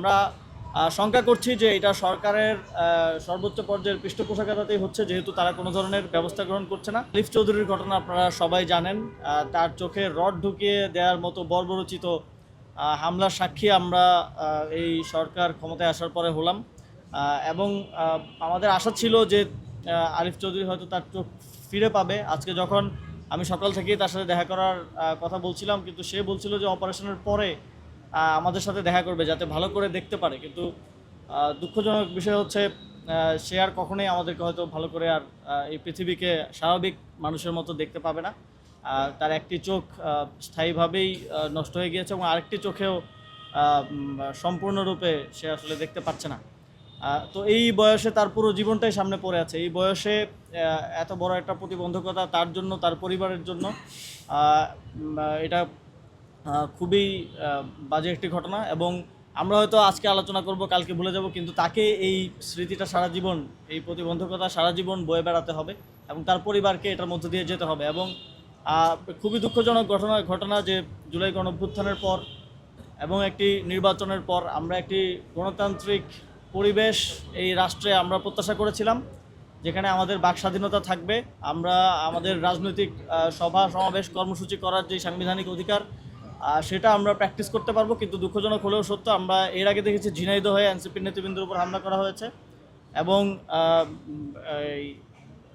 আমরা শঙ্কা করছি যে এটা সরকারের সর্বোচ্চ পর্যায়ের পৃষ্ঠপোষকতাতেই হচ্ছে, যেহেতু তারা কোনো ধরনের ব্যবস্থা গ্রহণ করছে না। আলিফ চৌধুরীর ঘটনা আপনারা সবাই জানেন, তার চোখে রড ঢুকিয়ে দেওয়ার মতো বর্বরচিত হামলার সাক্ষী আমরা এই সরকার ক্ষমতায় আসার পরে হলাম। এবং আমাদের আশা ছিল যে আলিফ চৌধুরী হয়তো তার চোখ ফিরে পাবে। আজকে যখন আমি সকাল থেকেই তার সাথে দেখা করার কথা বলছিলাম, কিন্তু সে বলছিল যে অপারেশনের পরে আমাদের সাথে দেখা করবে যাতে ভালো করে দেখতে পারে। কিন্তু দুঃখজনক বিষয় হচ্ছে সে আর কখনোই আমাদেরকে হয়তো ভালো করে আর এই পৃথিবীকে স্বাভাবিক মানুষের মতো দেখতে পাবে না। তার একটি চোখ স্থায়ীভাবেই নষ্ট হয়ে গিয়েছে এবং আরেকটি চোখেও সম্পূর্ণরূপে সে আসলে দেখতে পাচ্ছে না। তো এই বয়সে তার পুরো জীবনটাই সামনে পড়ে আছে। এই বয়সে এত বড় একটা প্রতিবন্ধকতা তার জন্য, তার পরিবারের জন্য এটা খুবই বাজে একটি ঘটনা। এবং আমরা হয়তো আজকে আলোচনা করব, কালকে ভুলে যাব, কিন্তু তাকে এই স্মৃতিটা সারা জীবন, এই প্রতিবন্ধকতা সারা জীবন বয়ে বেড়াতে হবে এবং তার পরিবারকে এটার মধ্যে দিয়ে যেতে হবে। এবং খুবই দুঃখজনক ঘটনা যে জুলাই গণঅভ্যুত্থানের পর এবং একটি নির্বাচনের পর আমরা একটি গণতান্ত্রিক পরিবেশ এই রাষ্ট্রে আমরা প্রত্যাশা করেছিলাম, যেখানে আমাদের বাক স্বাধীনতা থাকবে, আমরা আমাদের রাজনৈতিক সভা সমাবেশ কর্মসূচি করার যে সাংবিধানিক অধিকার সেটা আমরা প্র্যাকটিস করতে পারবো। কিন্তু দুঃখজনক হলেও সত্য, আমরা এর আগে দেখেছি ঝিনাইদহে এনসিপির নেতৃবৃন্দের উপর হামলা করা হয়েছে এবং এই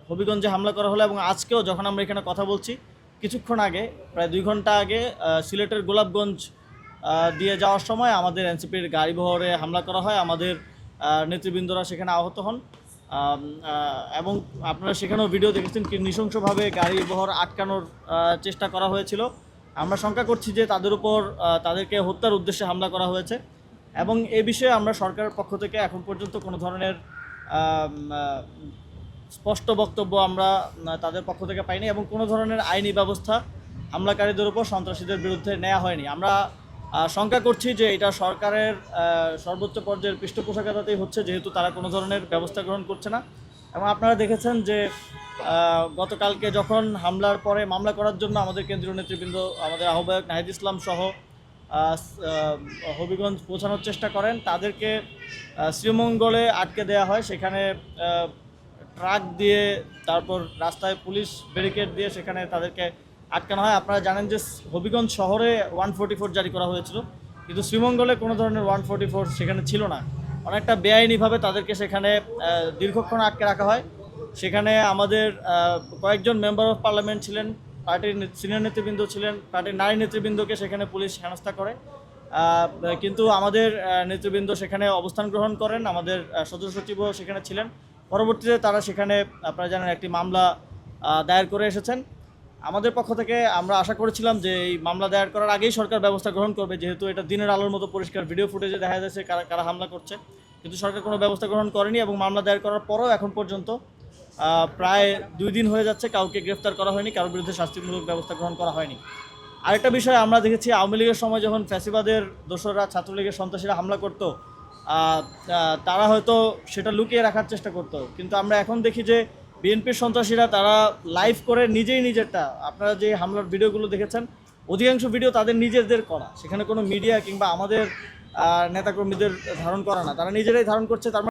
হবিগঞ্জে হামলা করা হলো। এবং আজকেও যখন আমরা এখানে কথা বলছি, কিছুক্ষণ আগে, প্রায় 2 ঘন্টা আগে, সিলেটের গোলাপগঞ্জ দিয়ে যাওয়ার সময় আমাদের এনসিপির গাড়ি বহরে হামলা করা হয়, আমাদের নেতৃবৃন্দরা সেখানে আহত হন। এবং আপনারা সেখানেও ভিডিও দেখেছেন কি নৃশংসভাবে গাড়ি বহর আটকানোর চেষ্টা করা হয়েছিল। আমরা শঙ্কা করছি যে তাদের উপর তাদেরকে হত্যার উদ্দেশ্যে হামলা করা হয়েছে। এবং এ বিষয়ে আমরা সরকারের পক্ষ থেকে এখন পর্যন্ত কোনো ধরনের স্পষ্ট বক্তব্য আমরা তাদের পক্ষ থেকে পাইনি এবং কোনো ধরনের আইনি ব্যবস্থা হামলাকারীদের উপর, সন্ত্রাসীদের বিরুদ্ধে নেওয়া হয়নি। আমরা শঙ্কা করছি যে এটা সরকারের সর্বোচ্চ পর্যায়ের পৃষ্ঠপোষকতাতেই হচ্ছে, যেহেতু তারা কোনো ধরনের ব্যবস্থা গ্রহণ করছে না। এবং আপনারা দেখেছেন যে গতকালকে যখন হামলার পরে মামলা করার জন্য আমাদের কেন্দ্রীয় নেতৃবৃন্দ, আমাদের আহ্বায়ক নাহিদ ইসলাম সহ হবিগঞ্জ পৌঁছানোর চেষ্টা করেন, তাদেরকে শ্রীমঙ্গলে আটকে দেওয়া হয়। সেখানে ট্রাক দিয়ে, তারপর রাস্তায় পুলিশ ব্যারিকেড দিয়ে সেখানে তাদেরকে আটকানো হয়। আপনারা জানেন যে হবিগঞ্জ শহরে 144 জারি করা হয়েছিল, কিন্তু শ্রীমঙ্গলে কোনো ধরনের 144 সেখানে ছিল না। অনেকটা বেআইনিভাবে তাদেরকে সেখানে দীর্ঘক্ষণ আটকে রাখা হয়। সেখানে আমাদের কয়েকজন মেম্বার অফ পার্লামেন্ট ছিলেন, পার্টির সিনিয়র নেতৃবৃন্দ ছিলেন, পার্টির নারী নেতৃবৃন্দকে সেখানে পুলিশ হেনস্থা করে। কিন্তু আমাদের নেতৃবৃন্দ সেখানে অবস্থান গ্রহণ করেন, আমাদের সদস্য সচিবও সেখানে ছিলেন। পরবর্তীতে তারা সেখানে, আপনারা জানেন, একটি মামলা দায়ের করে এসেছেন। আমাদের পক্ষ থেকে আমরা আশা করেছিলাম যে এই মামলা দায়ের করার আগেই সরকার ব্যবস্থা গ্রহণ করবে, যেহেতু এটা দিনের আলোর মতো পরিষ্কার ভিডিও ফুটেজে দেখা যাচ্ছে কারা কারা হামলা করছে। কিন্তু সরকার কোনো ব্যবস্থা গ্রহণ করেনি এবং মামলা দায়ের করার পরও এখন পর্যন্ত প্রায় 2 দিন হয়ে যাচ্ছে, কাউকে গ্রেফতার করা হয়নি, কারোর বিরুদ্ধে শাস্তিমূলক ব্যবস্থা গ্রহণ করা হয়নি। আরেকটা বিষয় আমরা দেখেছি, আওয়ামী লীগের সময় যখন ফ্যাসিবাদের দোসররা, ছাত্রলীগের সন্ত্রাসীরা হামলা করতো, তারা হয়তো সেটা লুকিয়ে রাখার চেষ্টা করতো, কিন্তু আমরা এখন দেখি যে বিএনপির সন্ত্রাসীরা তারা লাইভ করে নিজেই নিজেরটা, আপনারা যে হামলার ভিডিওগুলো দেখেছেন, অধিকাংশ ভিডিও তাদের নিজেদের করা, সেখানে কোনো মিডিয়া কিংবা আমাদের নেতাকর্মীদের ধারণ করা না, তারা নিজেরাই ধারণ করছে। তার